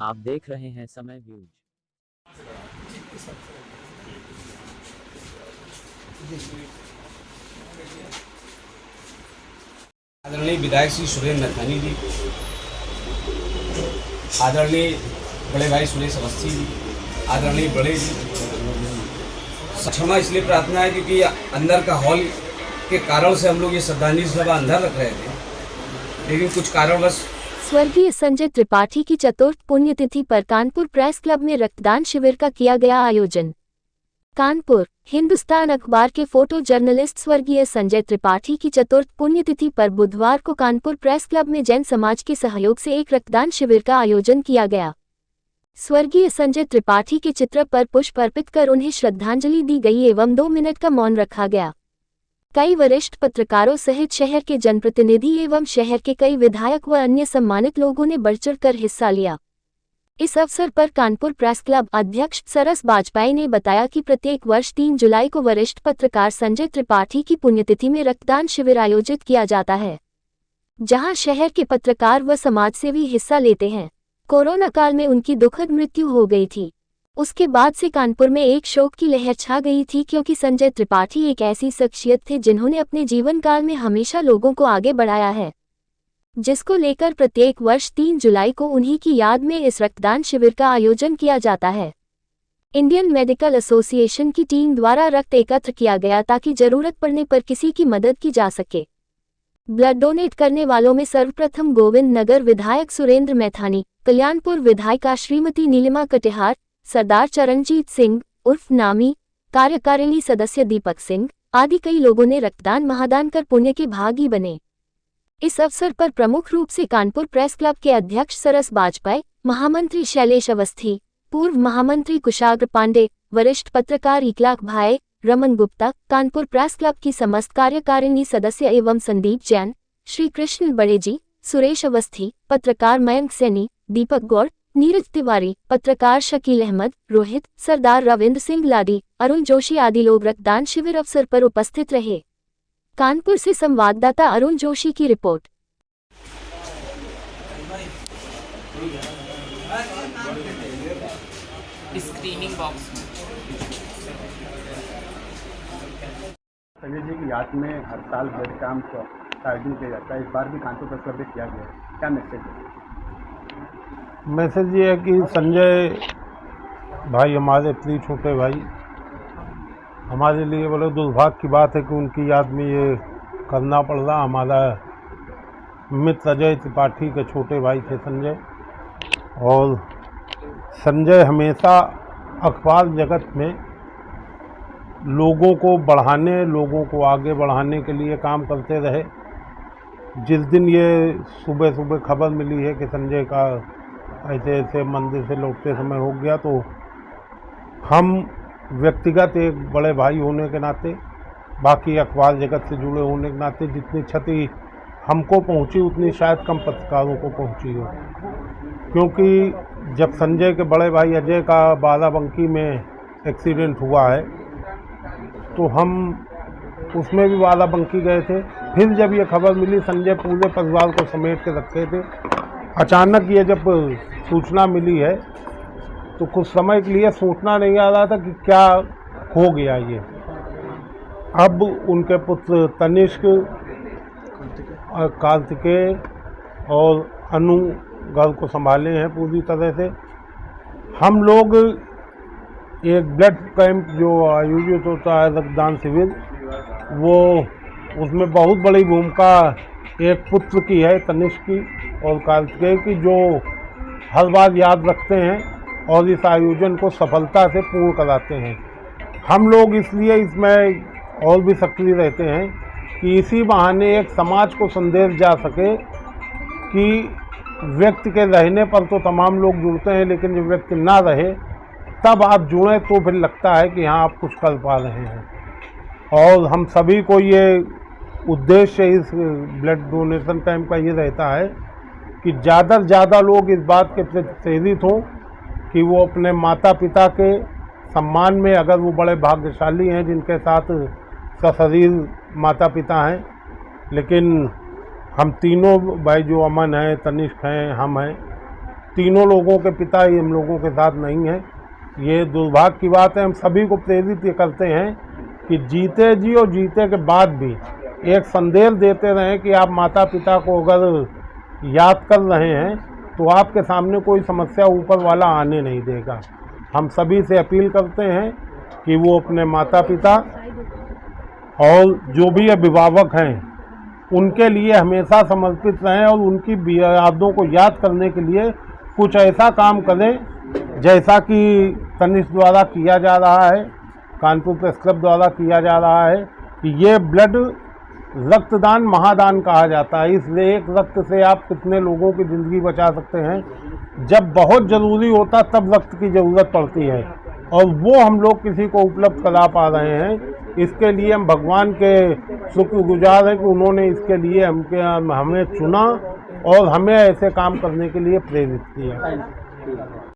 आप देख रहे हैं समय व्यूज। आदरणीय विधायक श्री सुरेंद्र मैथानी जी, आदरणीय बड़े भाई सुरेश अवस्थी जी, आदरणीय बड़े जी, क्षमा इसलिए प्रार्थना है क्योंकि अंदर का हॉल के कारण से हम लोग ये श्रद्धांजलि सभा अंदर रख रहे थे, लेकिन कुछ कारणवश स्वर्गीय संजय त्रिपाठी की चतुर्थ पुण्यतिथि पर कानपुर प्रेस क्लब में रक्तदान शिविर का किया गया आयोजन। कानपुर, हिंदुस्तान अखबार के फोटो जर्नलिस्ट स्वर्गीय संजय त्रिपाठी की चतुर्थ पुण्यतिथि पर बुधवार को कानपुर प्रेस क्लब में जैन समाज के सहयोग से एक रक्तदान शिविर का आयोजन किया गया। स्वर्गीय संजय त्रिपाठी के चित्र पर पुष्प अर्पित कर उन्हें श्रद्धांजलि दी गई एवं 2 मिनट का मौन रखा गया। कई वरिष्ठ पत्रकारों सहित शहर के जनप्रतिनिधि एवं शहर के कई विधायक व अन्य सम्मानित लोगों ने बढ़-चढ़कर हिस्सा लिया। इस अवसर पर कानपुर प्रेस क्लब अध्यक्ष सरस बाजपेयी ने बताया कि प्रत्येक वर्ष 3 जुलाई को वरिष्ठ पत्रकार संजय त्रिपाठी की पुण्यतिथि में रक्तदान शिविर आयोजित किया जाता है, जहां शहर के पत्रकार व समाजसेवी हिस्सा लेते हैं। कोरोना काल में उनकी दुखद मृत्यु हो गई थी। उसके बाद से कानपुर में एक शोक की लहर छा गई थी, क्योंकि संजय त्रिपाठी एक ऐसी शख्सियत थे जिन्होंने अपने जीवन काल में हमेशा लोगों को आगे बढ़ाया है, जिसको लेकर प्रत्येक वर्ष 3 जुलाई को उन्हीं की याद में इस रक्तदान शिविर का आयोजन किया जाता है। इंडियन मेडिकल एसोसिएशन की टीम द्वारा रक्त एकत्र किया गया ताकि जरूरत पड़ने पर किसी की मदद की जा सके। ब्लड डोनेट करने वालों में सर्वप्रथम गोविंद नगर विधायक सुरेंद्र मैथानी, कल्याणपुर विधायिका श्रीमती नीलिमा कटिहार, सरदार चरणजीत सिंह उर्फ नामी, कार्यकारिणी सदस्य दीपक सिंह आदि कई लोगों ने रक्तदान महादान कर पुण्य के भागी बने। इस अवसर पर प्रमुख रूप से कानपुर प्रेस क्लब के अध्यक्ष सरस बाजपेयी, महामंत्री शैलेश अवस्थी, पूर्व महामंत्री कुशाग्र पांडे, वरिष्ठ पत्रकार इकलाख भाई, रमन गुप्ता, कानपुर प्रेस क्लब की समस्त कार्यकारिणी सदस्य एवं संदीप जैन, श्री कृष्ण बड़ेजी, सुरेश अवस्थी, पत्रकार मयंक सैनी, दीपक गौड़, नीरज तिवारी, पत्रकार शकील अहमद, रोहित, सरदार रविंद्र सिंह लाडी, अरुण जोशी आदि लोग रक्तदान शिविर अवसर पर उपस्थित रहे। कानपुर से संवाददाता अरुण जोशी की report. Screening box Sanjay ji की याद में हर साल ब्लड कैंप का आयोजन किया जाता है। इस बार भी कानपुर प्रेस क्लब में किया गया है, क्या मैसेज है? मैसेज ये है कि संजय भाई हमारे प्रिय छोटे भाई, हमारे लिए बड़े दुर्भाग्य की बात है कि उनकी याद में ये करना पड़ रहा। हमारा मित्र अजय त्रिपाठी के छोटे भाई थे संजय, और संजय हमेशा अखबार जगत में लोगों को बढ़ाने, लोगों को आगे बढ़ाने के लिए काम करते रहे। जिस दिन ये सुबह सुबह खबर मिली है कि संजय का ऐसे ऐसे मंदिर से लौटते समय हो गया, तो हम व्यक्तिगत एक बड़े भाई होने के नाते, बाकी अखबार जगत से जुड़े होने के नाते, जितनी क्षति हमको पहुंची उतनी शायद कम पत्रकारों को पहुंची हो। क्योंकि जब संजय के बड़े भाई अजय का बाराबंकी में एक्सीडेंट हुआ है, तो हम उसमें भी बाराबंकी गए थे। फिर जब ये खबर मिली, संजय पूरे परिवार को समेट के रखे थे। अचानक ये जब सूचना मिली है, तो कुछ समय के लिए सोचना नहीं आ रहा था कि क्या हो गया ये। अब उनके पुत्र तनिष्क, कार्तिकेय और अनु घर को संभाले हैं पूरी तरह से। हम लोग एक ब्लड कैंप जो आयोजित होता है, रक्तदान शिविर, वो उसमें बहुत बड़ी भूमिका एक पुत्र की है, तनिष्क की और कार्तिकेय की, जो हर बार याद रखते हैं और इस आयोजन को सफलता से पूर्ण कराते हैं। हम लोग इसलिए इसमें और भी सक्रिय रहते हैं कि इसी बहाने एक समाज को संदेश जा सके कि व्यक्ति के रहने पर तो तमाम लोग जुड़ते हैं, लेकिन जब व्यक्ति ना रहे तब आप जुड़ें तो फिर लगता है कि हाँ आप कुछ कर पा रहे हैं। और हम सभी को ये उद्देश्य इस ब्लड डोनेशन कैंप का ये रहता है कि ज़्यादा से ज़्यादा लोग इस बात के प्रति प्रेरित हों कि वो अपने माता पिता के सम्मान में, अगर वो बड़े भाग्यशाली हैं जिनके साथ सशरीर माता पिता हैं, लेकिन हम तीनों भाई जो अमन हैं, तनिष्क हैं, हम हैं, तीनों लोगों के पिता ही हम लोगों के साथ नहीं हैं। ये दुर्भाग्य की बात है। हम सभी को प्रेरित ये करते हैं कि जीते जी और जीते के बाद भी एक संदेश देते रहें कि आप माता पिता को अगर याद कर रहे हैं तो आपके सामने कोई समस्या ऊपर वाला आने नहीं देगा। हम सभी से अपील करते हैं कि वो अपने माता पिता और जो भी अभिभावक हैं उनके लिए हमेशा समर्पित रहें और उनकी यादों को याद करने के लिए कुछ ऐसा काम करें जैसा कि तनिष्क द्वारा किया जा रहा है, कानपुर प्रेस क्लब द्वारा किया जा रहा है कि ये ब्लड रक्तदान महादान कहा जाता है। इसलिए एक रक्त से आप कितने लोगों की ज़िंदगी बचा सकते हैं। जब बहुत ज़रूरी होता तब रक्त की ज़रूरत पड़ती है और वो हम लोग किसी को उपलब्ध करा पा रहे हैं। इसके लिए हम भगवान के शुक्रगुजार हैं कि उन्होंने इसके लिए हमें चुना और हमें ऐसे काम करने के लिए प्रेरित किया।